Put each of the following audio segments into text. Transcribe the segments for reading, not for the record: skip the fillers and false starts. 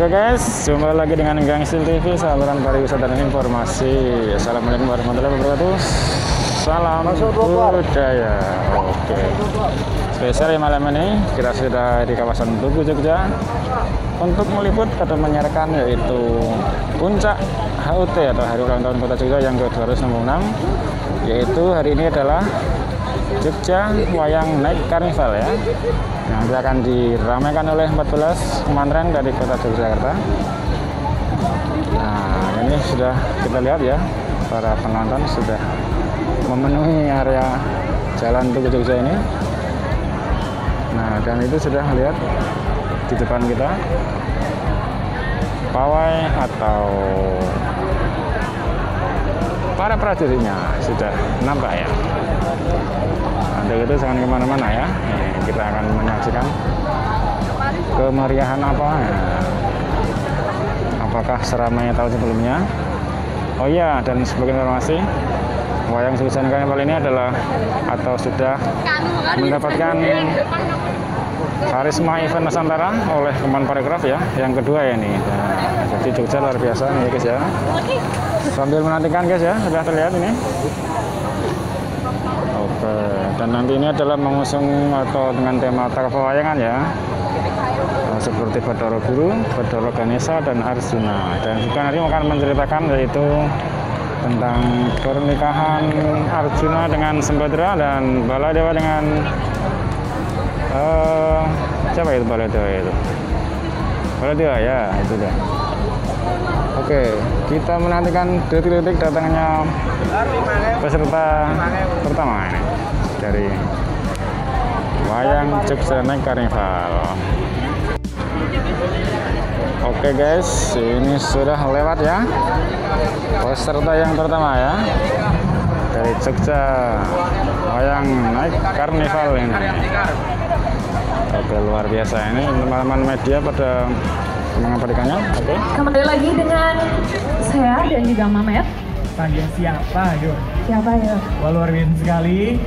Oke guys, jumpa lagi dengan Gangsil TV, saluran pariwisata dan informasi. Assalamualaikum warahmatullahi wabarakatuh. Salam budaya. Oke, spesial ya malam ini kita sudah di kawasan Tugu Jogja untuk meliput atau menyiarkan yaitu puncak HUT atau Hari Ulang Tahun Kota Jogja yang ke-266, yaitu hari ini adalah Jogja Wayang Night Carnival ya, yang nanti akan diramaikan oleh 14 kementerian dari Kota Yogyakarta. Nah, ini sudah kita lihat ya, para penonton sudah memenuhi area Jalan Tugu Jogja ini. Nah, dan itu sudah lihat di depan kita pawai atau para prajuritnya sudah nampak ya. Untuk itu jangan kemana-mana ya. Kita akan menyaksikan kemeriahan apa ya. Apakah seramai tahun sebelumnya? Oh iya, dan sebagai informasi, Wayang Jogja Carnival ini adalah atau sudah mendapatkan Karisma Event Nusantara oleh Kemenparekraf ya, yang kedua ya ini. Nah, jadi Jogja luar biasa nih guys ya. Sambil menantikan guys ya, sudah terlihat ini. Oke, dan nanti ini adalah mengusung atau dengan tema pewayangan ya, seperti Bathara Guru, Bathara Ganesha, dan Arjuna. Dan juga nanti akan menceritakan yaitu tentang pernikahan Arjuna dengan Sembadra dan Baladewa dengan siapa itu Baladewa itu? Baladewa ya, itu dah. Oke, kita menantikan detik-detik datangnya peserta pertama ini dari Wayang Jogja Night Carnival. Oke guys, ini sudah lewat ya peserta yang pertama ya dari Jogja Wayang Night Carnival ini. Oke, luar biasa ini teman-teman media pada mengabadikannya. Oke. Kembali lagi dengan saya dan juga Mamet. Panggil siapa yuk? Siapa ya? Wah, luar biasa sekali.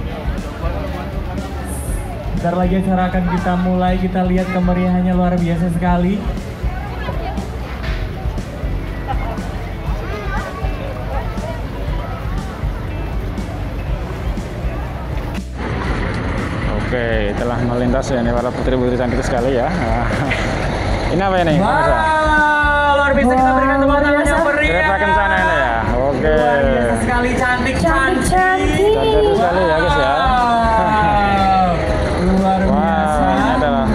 Bentar lagi acara akan kita mulai, kita lihat kemeriahannya luar biasa sekali. Oke, telah melintas ya ini para putri-putri cantik sekali ya. Ini apa ini? Wah, luar biasa, kita berikan tepuk tangan yang meriah. Kereta kencana ini ya. Oke. Luar biasa sekali, cantik Cantik. Cantik sekali ya guys ya. Luar biasa. Ini adalah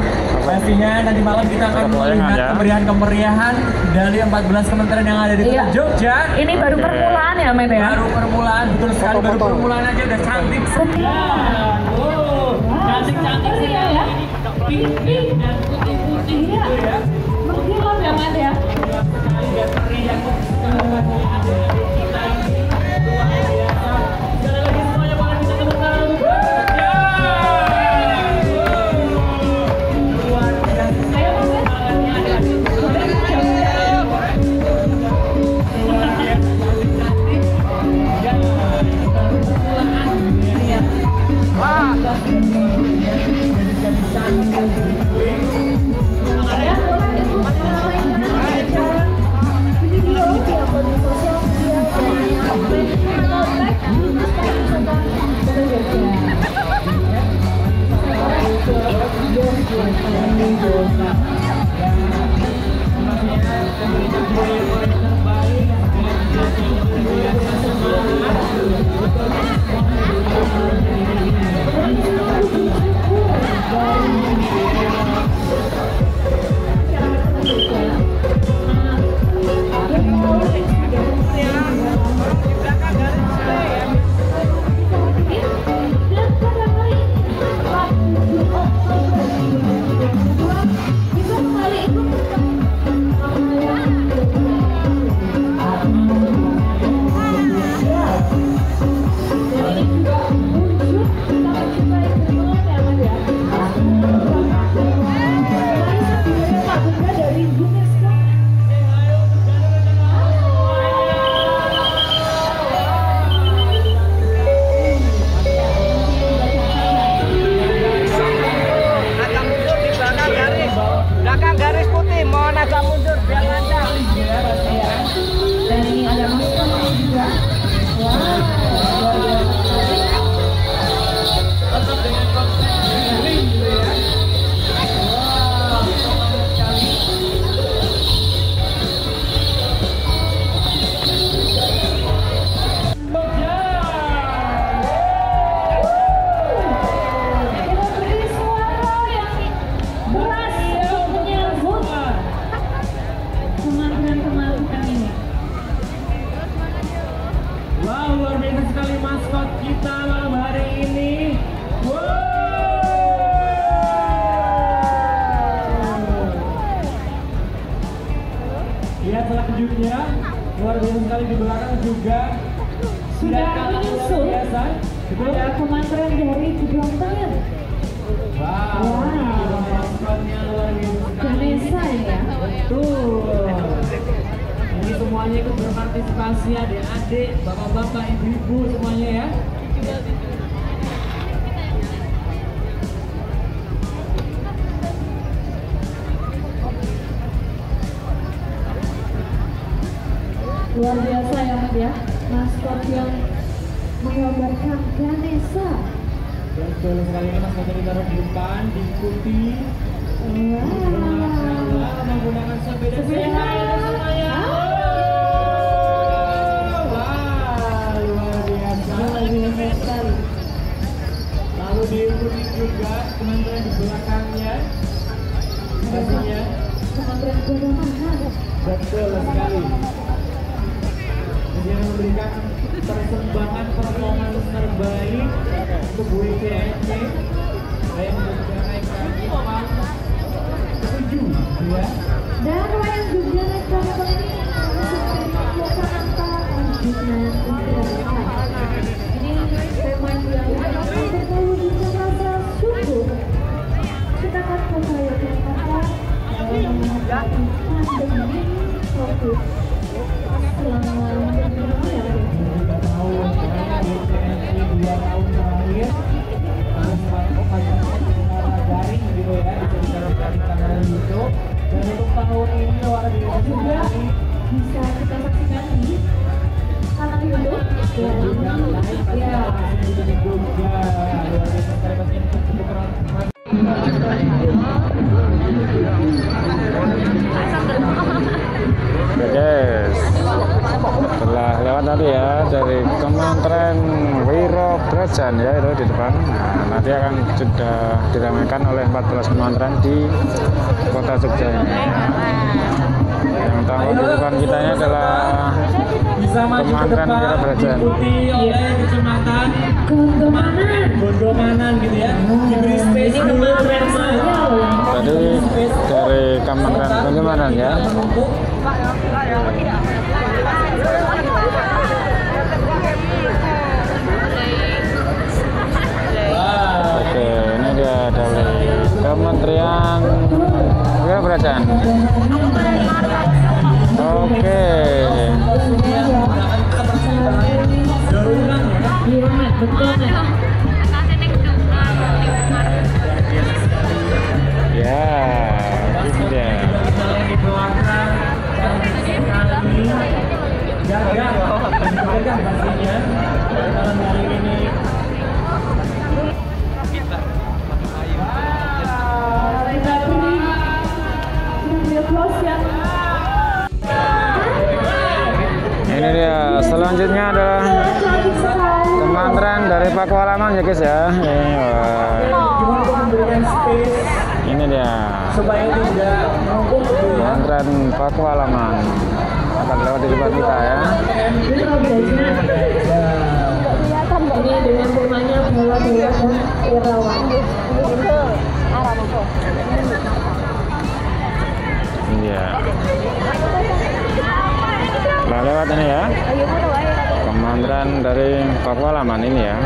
pastinya nanti malam kita akan melihat ya, kemeriahan dari 14 kementerian yang ada di Kota Jogja. Ini baru permulaan ya, Met ya? Baru permulaan, betul sekali. Baru permulaan aja udah cantik. Cantik-cantik sih ya. Pink dan putih-putih gitu ya. Mengkilap ya, Met ya? Wow, luar biasa sekali maskot kita malam hari ini. Wow. Lihat selanjutnya, luar biasa sekali di belakang juga. Sudah menyusul biasa. ada kementerian dari Gedung Tengah. Wow, maskotnya luar biasa sekali. Ganesha ya. Betul. Ini semuanya ikut berpartisipasi, adik-adik, bapak-bapak, ibu-ibu semuanya ya. Luar biasa ya Mas ya. Maskot yang menggambarkan Ganesha. Betul sekali, ini maskotnya ditaruh di depan, diikuti. Wow. Menggunakan sepeda semuanya. Wow, luar biasa. Lalu diikuti juga teman-teman di belakangnya. Pastinya. Kementerian Keuangan. Betul sekali. Jadi memberikan persembahan performance terbaik untuk WCNC yang menjadikan Ipang 7 ya. Dan wayang juga naik bangkong ini melakukan antara dengan inspirasi. Ini tema yang terlalu bisa merasa syukur. Kita akan membayarkan kata dalam menghadapi pandemi COVID selama Kita tahu sebenarnya WCNC 2 tahun terakhir harus melakukan secara daring gitu ya, bisa diterapkan di kanal YouTube. Dan untuk tahun ini luar biasa juga sekali. bisa kita saksikan di kanal YouTube Dan juga live pasti ya. langsung juga di Jogja. Luar biasa sekali pastinya untuk cukup keren. Oke guys, setelah lewat tadi ya dari Kementerian Wiro Brajan ya itu di depan. Nah, nanti akan sudah diramaikan oleh 14 kementerian di kota Jogja ini. Yang tampak di depan kita ini adalah Bisa maju ke Kementerian depan, Wiro Brajan. diikuti oleh kecamatan Gondomanan gitu ya. Diberi space dulu bersama. Tadi dari Kementerian Keuangan ya. Oke, ini dia dari Kementerian Wiro Brajan. Oke. Iya, Mat, betul Mat. Ya, ini dia. Di belakang sekali gagal pastinya malam hari ini. Kita beri close ya. Ini dia. Selanjutnya adalah Cantik sekali. Kementerian dari Pakualaman ya guys ya. Gimana untuk memberikan space Ini dia. supaya tidak numpuk gitu ya. Kementerian Pakualaman akan lewat di depan kita ya. Ini dengan temanya bola-bola dan irawan. Iya. Nah, lewat ini ya. Kementerian dari Pakualaman ini ya.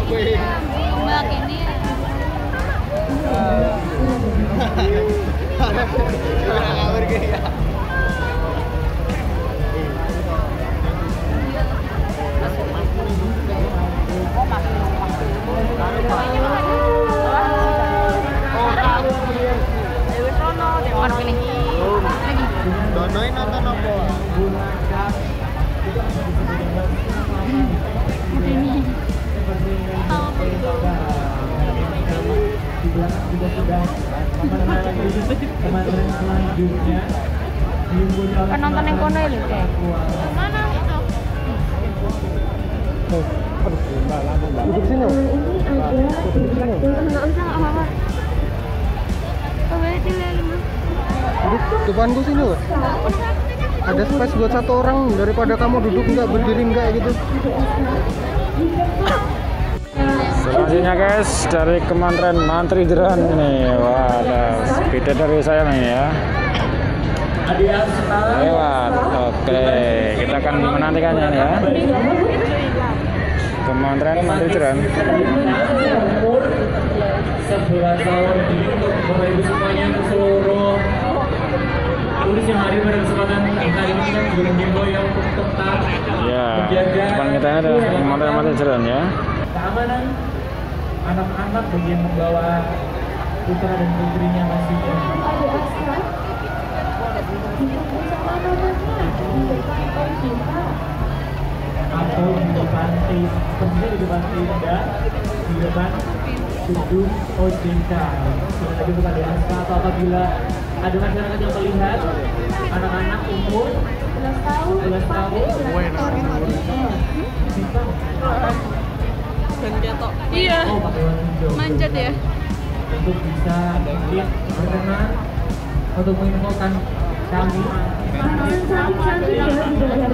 Oke. Donoin nonton apa? Teman-teman selanjutnya Penonton yang kono lho, Dek. Mana itu? Duduk sini. Ini ada Enggak usah apa-apa. Oh, berarti duduk depanku sini loh. Ada space buat satu orang daripada kamu duduk enggak, berdiri enggak gitu. Selanjutnya guys, dari Kementerian Mantri Jeran nih. Wah, ada sepeda dari saya nih ya. Lewat. Oke, kita akan menantikannya nih ya. Kementerian Mantri Jeran. 11 tahun ini untuk Bapak Ibu semuanya, untuk seluruh turis yang hadir pada kesempatan kali ini kan juga menghimbau ya untuk tetap menjaga depan kita ada Kementerian Mantri Jeran ya. Keamanan anak-anak bagi yang membawa putra dan putrinya masih atau di depan tentunya di depan Tenda, di depan gedung OJK. Sudah lagi bukan di aska atau apabila ada masyarakat yang melihat anak-anak umur 11 tahun Iya, manjat ya. untuk bisa mungkin berkenan untuk menginfokan kami. Cantik ya udaranya.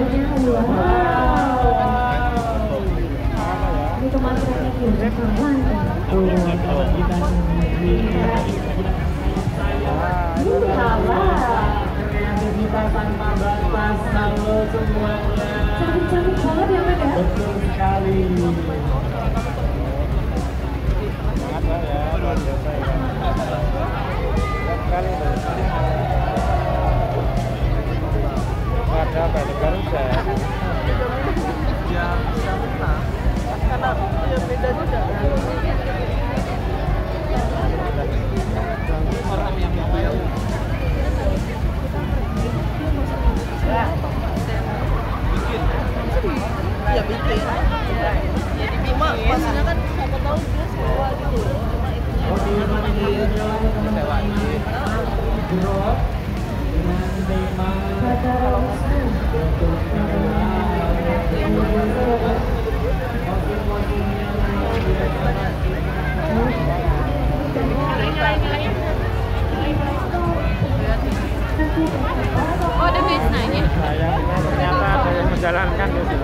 Ini Kementerian Kalau kita kreativitas tanpa batas, halo semuanya. Cantik banget ya Mbak ya. Betul sekali. Ada apa ini Garuda? Ya, karena yang beda juga. Orang yang ya bikin. Jadi cuma maksudnya kan siapa tahu dia sewa gitu. Dengan tema Oh, ada bisnanya. Ternyata ada yang menjalankan gitu.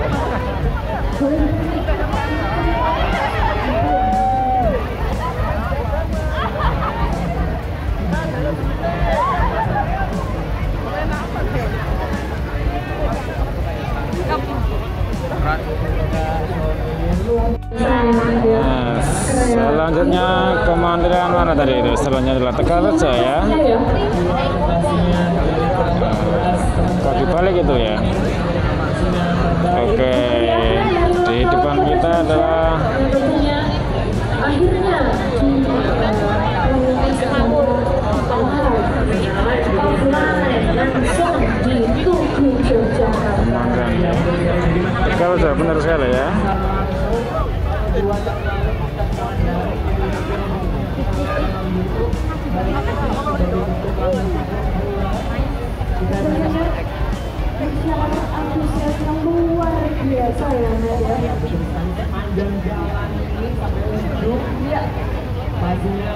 Nah, selanjutnya Kementerian mana tadi itu? Selanjutnya adalah Tegalrejo ya. Kaki balik itu ya. Oke, di depan kita adalah Tegalrejo, benar sekali ya. Antusias yang luar biasa ya Mbak ya. sepanjang jalan ini sampai ujung pastinya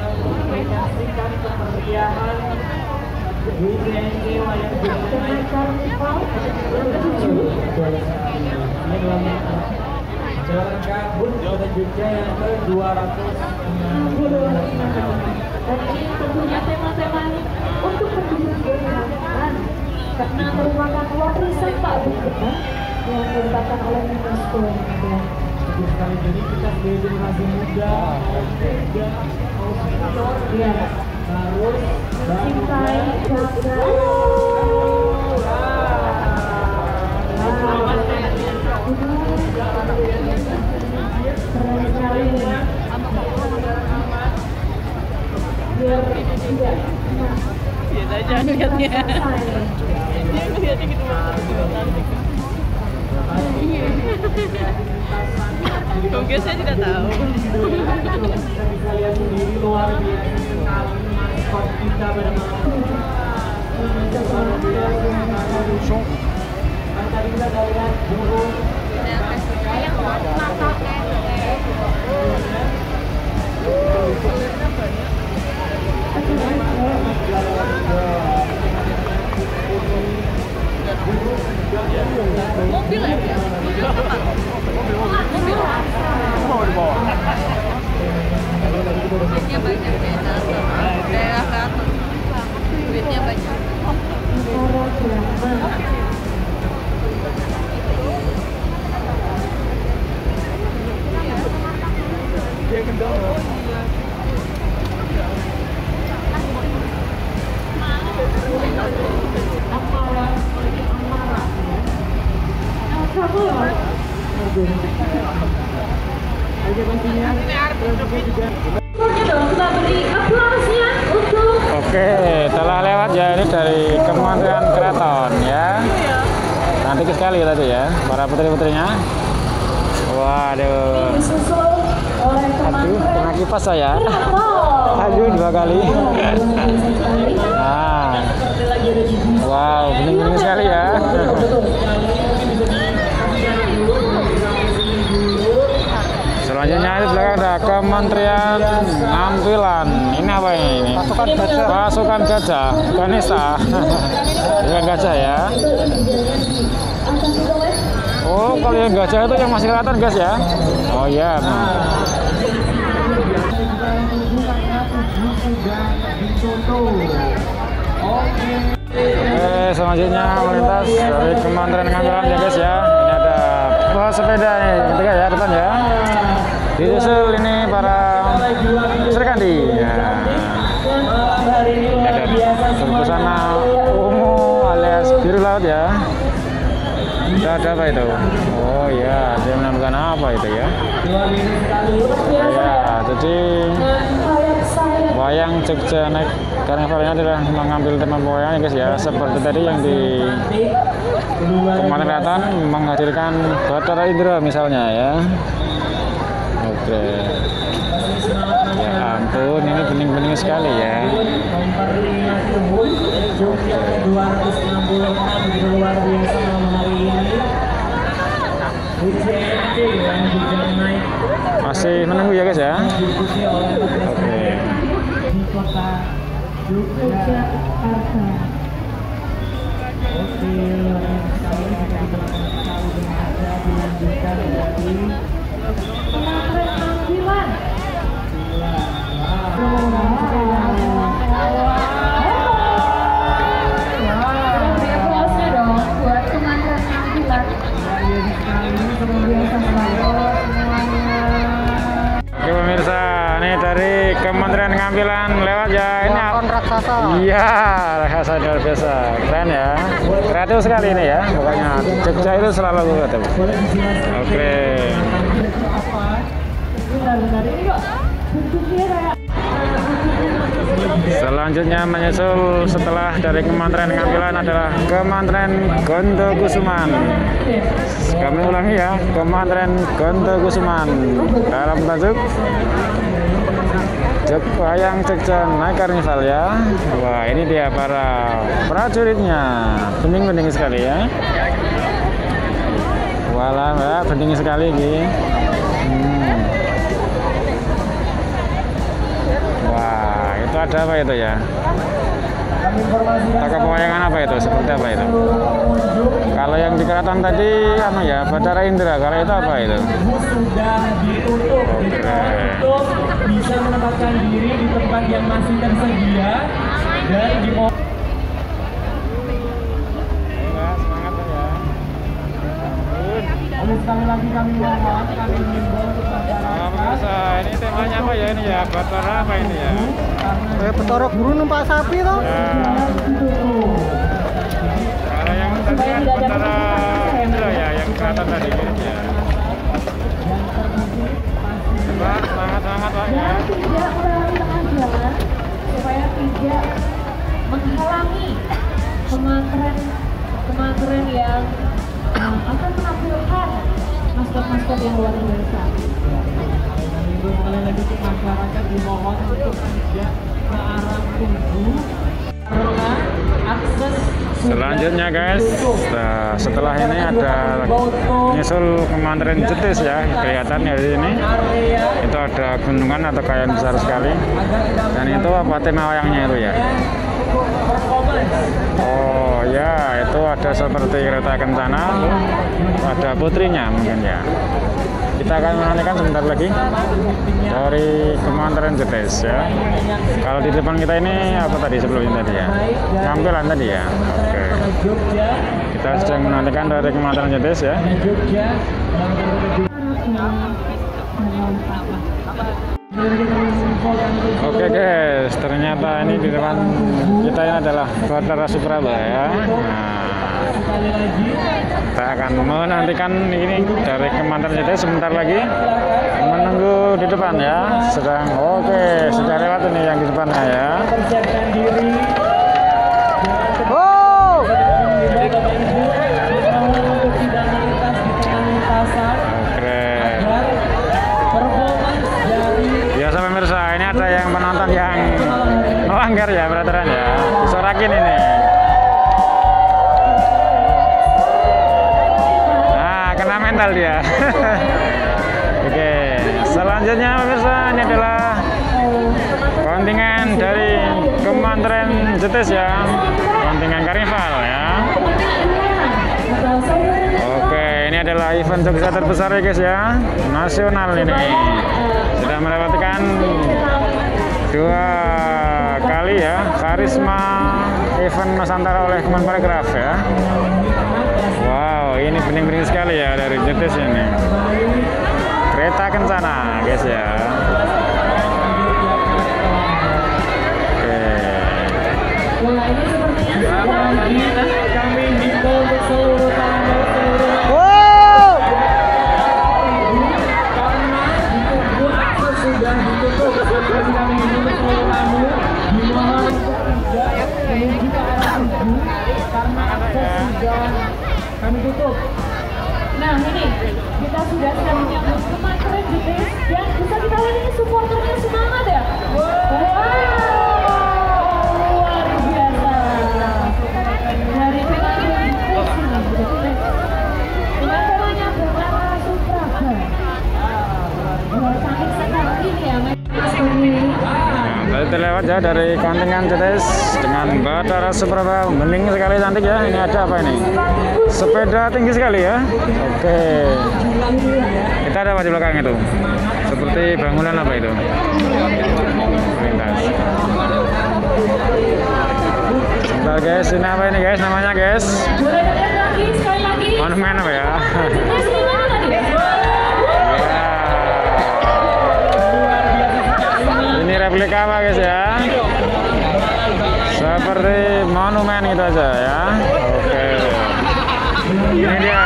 menyaksikan kemeriahan WNG Wayang Dengan karnival ke-7 ini dalam rangka HUT Kota Jogja yang ke-266. Dan ini tentunya tema-tema untuk penduduk Denmark karena merupakan warisan Pak Bukit yang ditetapkan oleh UNESCO. Betul sekali, jadi kita sebagai generasi muda mau senior Ya, harus cintai jaga. Biar tidak Biasa aja lihatnya. Dia ngeliatnya gitu mungkin saya tidak tahu. Kita bisa lihat sendiri luar biasa sekali maskot kita pada malam ini. Tadi kita lihat burung dong, kita beri aplausnya untuk. Oke, telah lewat ya ini dari Kementerian Keraton ya. Cantik sekali tadi ya para putri-putrinya. Waduh. Disusul oleh Aduh, kena kipas saya. Keraton. Aduh, 2 kali. Nah. Wow, bening-bening sekali ya. Selanjutnya di belakang ada Kementerian Penampilan. Ini apa ini? Pasukan Gajah. Pasukan Gajah. Ganesha. Bukan gajah ya. Oh, kalau yang gajah itu yang masih kelihatan guys ya. Oh iya. Oke, selanjutnya melintas dari Kementerian Penampilan ya guys ya. Ini ada pesepeda nih, ketiga ya depan ya. Disusul ini para serikandi. Ya. Ada busana ungu alias biru laut ya. Itu ada apa itu? Oh ya, dia menambahkan apa itu ya? Ya, jadi wayang Jogja naik karnaval ini adalah mengambil tema wayang ya guys ya. Seperti tadi yang di Kementerian Keraton menghadirkan Bathara Indra misalnya ya. Oke. Ya ampun, ini bening-bening sekali ya. Oke. 266 luar biasa malam hari ini. Masih menunggu ya guys ya. Diikuti oleh Oke. di kota Yogyakarta. Oke, luar biasa sekali jika ditemukan sekali berada dilanjutkan dari Penampilan tampilan. Beri aplausnya dong buat Kementerian Penampilan. Oke pemirsa, ini dari Kementerian Penampilan lewat ya. Ini apa? Raksasa. Iya, raksasa luar biasa. Keren ya. Kreatif sekali ini ya. Pokoknya Jogja itu selalu kreatif. Oke. Benar-benar ini kok bentuknya kayak Selanjutnya menyusul setelah dari Kementerian Penampilan adalah Kementerian Gontokusuman. Kami ulangi ya, Kementerian Gontokusuman. Dalam tajuk Wayang Jogja naik karnival ya. Wah, ini dia para prajuritnya. Bening-bening sekali ya. Walah, ya, bening sekali ini. Wah, itu ada apa itu ya? Tokoh pewayangan apa itu? Seperti apa itu? Kalau yang di keraton tadi apa ya? Bathara Indra. Kalau itu apa itu? sudah ditutup. Untuk bisa menempatkan diri di tempat yang masih tersedia dan di Semangat ya. sekali lagi kami mohon, kami mengimbau untuk masyarakat. Ini temanya apa ya ini ya? Bathara apa ini ya? Bathara Guru numpak sapi toh. Kalau yang tadi kan Bathara Indra ya, yang keraton tadi ya. Pak, semangat Pak ya. dan tidak melalui tengah jalan supaya tidak menghalangi kemarin yang akan menampilkan maskot-maskot yang luar biasa. Minggu sekali lagi untuk masyarakat dimohon untuk tidak ke arah tugu karena akses Selanjutnya guys, setelah ini ada nyusul Kementerian Jetis ya, kelihatan ya di sini. Itu ada gunungan atau kawayan besar sekali. Dan itu apa tema wayangnya itu ya? Oh ya, itu ada seperti kereta kencana, ada putrinya mungkin ya. Kita akan menantikan sebentar lagi dari Kementerian Jetis ya. Kalau di depan kita ini apa tadi sebelumnya tadi ya? Tampilan tadi ya. Oke. Kita sedang menantikan dari Kementerian Jetis ya. Jogja Oke guys, ternyata ini di depan kita ini adalah Batara Surabaya. Nah, kita akan menantikan ini dari Kementerian JTS sebentar lagi, menunggu di depan ya. Sudah lewat ini yang di depannya ya. Persiapkan diri. Oh! Untuk tidak melintas di tengah lintasan. Keren. Performance dari Biasa pemirsa, ini ada yang penonton yang melanggar ya peraturan ya. Disorakin ini. Nah, kena mental dia. Oke, selanjutnya pemirsa ini adalah kontingen dari Kementerian JTS ya, kontingen Karnival ya. Oke, ini adalah event Jogja terbesar ya guys ya, nasional ini. Sudah melewatkan 2 kali ya Karisma event Nusantara oleh Kemenparekraf ya. Wow, ini bening-bening sekali ya dari JTS ini. Kereta kencana guys ya. kami himbau untuk seluruh tamu Wow! karena ditutup sesudah ditutup. Jadi kami himbau untuk seluruh tamu dimohon untuk tidak menuju ke arah tujuh karena akses sudah kami tutup. Nah ini kita sudah menyambut Kementerian JTS dan bisa kita lihat ini supporternya semangat ya. Wow, luar biasa. Dari Kementerian JTS ini, Kementeriannya Batara Surabaya. Cantik sekali ya, Tadi terlewat ya dari kontingen JTS dengan Batara Surabaya, bening sekali, cantik ya. Ini ada apa ini? Sepeda tinggi sekali ya. Oke. Kita ada apa di belakang itu? Seperti bangunan apa itu? Lintas. Sebentar guys, ini apa ini guys? Namanya guys? boleh lihat lagi sekali lagi. Monumen apa ya? JTS di mana tadi? Ini replika apa guys ya? Seperti monumen gitu aja ya. Oke. Ini dia.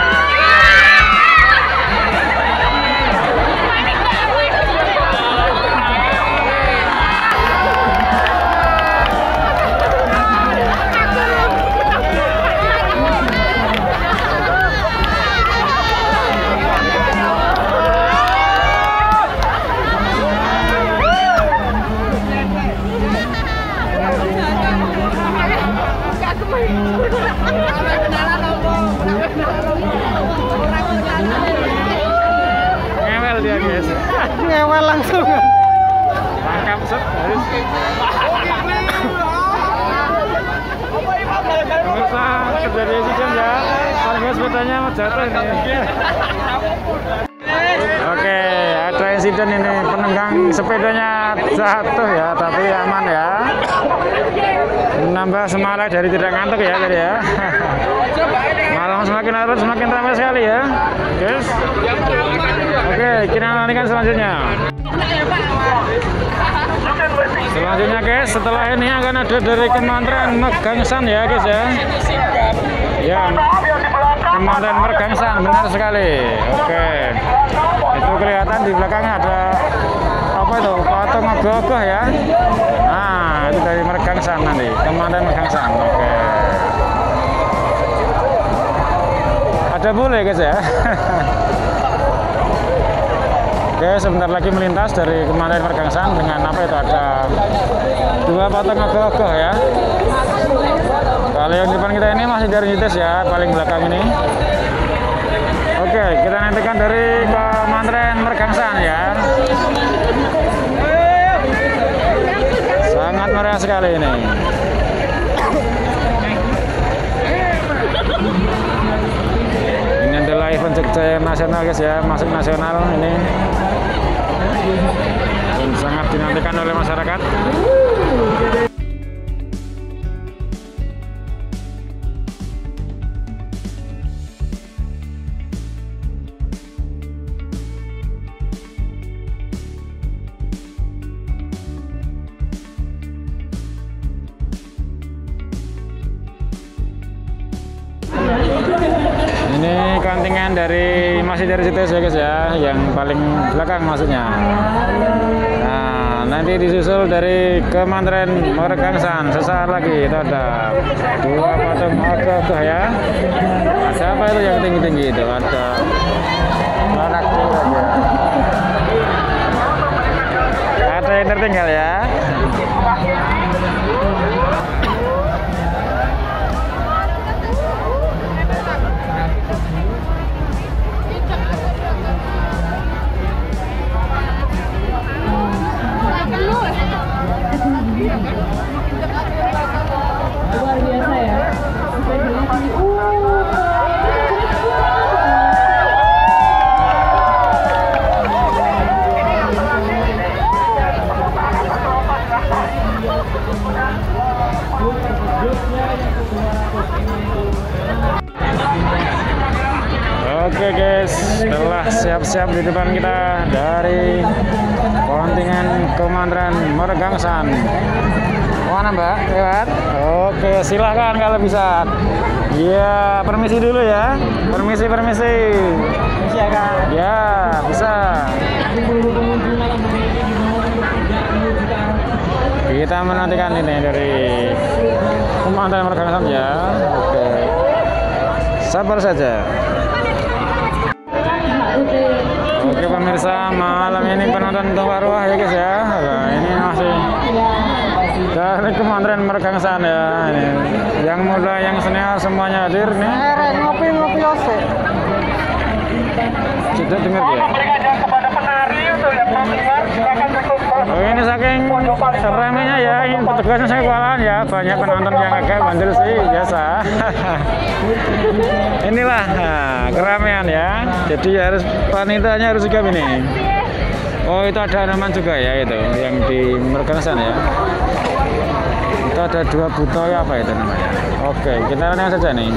Ngewel dia guys. Ngewel langsung. Lengkap set guys. Pemirsa terjadi insiden ya. Harga sepedanya mau jatuh ini. Oke, ada insiden ini, penunggang sepedanya jatuh ya, tapi aman ya. Menambah semangat dari tidak ngantuk ya tadi ya. Malam semakin larut semakin ramai sekali ya, guys. Oke, kita nantikan selanjutnya. Selanjutnya guys, setelah ini akan ada dari Kementerian Mergangsan ya guys ya. Ya, Kementerian Mergangsan, benar sekali. Oke, itu kelihatan di belakangnya ada apa itu, patung ogoh-ogoh ya. Nah, itu dari Mergangsan nanti, Kementerian Mergangsan. Oke, ada bule guys ya. Oke, sebentar lagi melintas dari Kementerian Mergangsan dengan apa itu, ada 2 patung ogoh-ogoh ya. Kalau yang depan kita ini masih dari JTS ya, paling belakang ini. Oke, kita nantikan dari Kementerian Mergangsan ya. Sangat meriah sekali ini. Ini adalah event Jogja nasional guys ya, masuk nasional ini. Dan sangat dinantikan oleh masyarakat. Ini kontingen masih dari situ ya guys ya, yang paling belakang maksudnya. Nah, nanti disusul dari Kementerian Mergangsan sesaat lagi itu ada 2 patung Ogoh ya. Nah, siapa itu yang tinggi-tinggi itu? Ada anak ya. Ada yang tertinggal ya. Luar biasa ya. Sampai dilihat ini. Oke guys, setelah siap-siap di depan kita dari kontingen Kementerian Mergangsan. Mana Mbak? Lewat? Oke, silahkan kalau bisa. Iya, permisi dulu ya. Permisi. Bisa kan? Ya, bisa. Kita menantikan ini dari Kementerian Mergangsan ya. Oke. Sabar saja. Oke pemirsa, malam ini penonton Tunggal Ruah ya guys ya. Nah, ini masih dari Kementerian Mergangsan ya. Ini. Yang muda, yang senior semuanya hadir nih. Ngopi ose. Sudah dengar ya? Oh, ini saking ramainya ya, ini petugasnya saya kewalahan ya, banyak penonton yang agak bandel sih, biasa. Inilah keramaian ya, jadi harus panitianya harus sigap ini. Oh, itu ada Anoman juga ya, itu yang di Mergangsan ya. Itu ada 2 buto ya, apa itu namanya? Oke, kita lihat saja nih.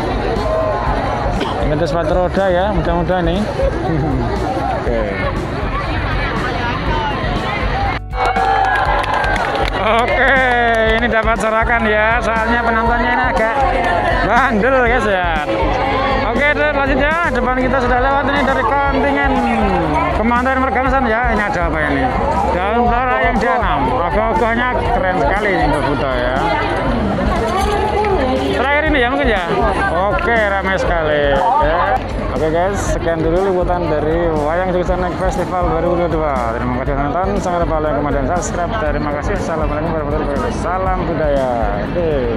Ini ada sepatu roda ya, mudah-mudahan nih. Oke. Oke, ini dapat sorakan ya, soalnya penontonnya ini agak bandel guys ya. Oke, selanjutnya depan kita sudah lewat ini dari kontingen Kementerian Mergangsan ya. Ini ada apa ini? Daun pelora yang dianam. Ogoh-ogohnya keren sekali ini buto ya. Terakhir ini ya mungkin ya. Oke, ramai sekali. Oke guys, sekian dulu liputan dari Wayang Sukses Naik Festival 2022. Terima kasih sudah nonton. Jangan lupa like, komen, dan subscribe. Terima kasih. Assalamualaikum warahmatullahi wabarakatuh. Salam budaya. Oke.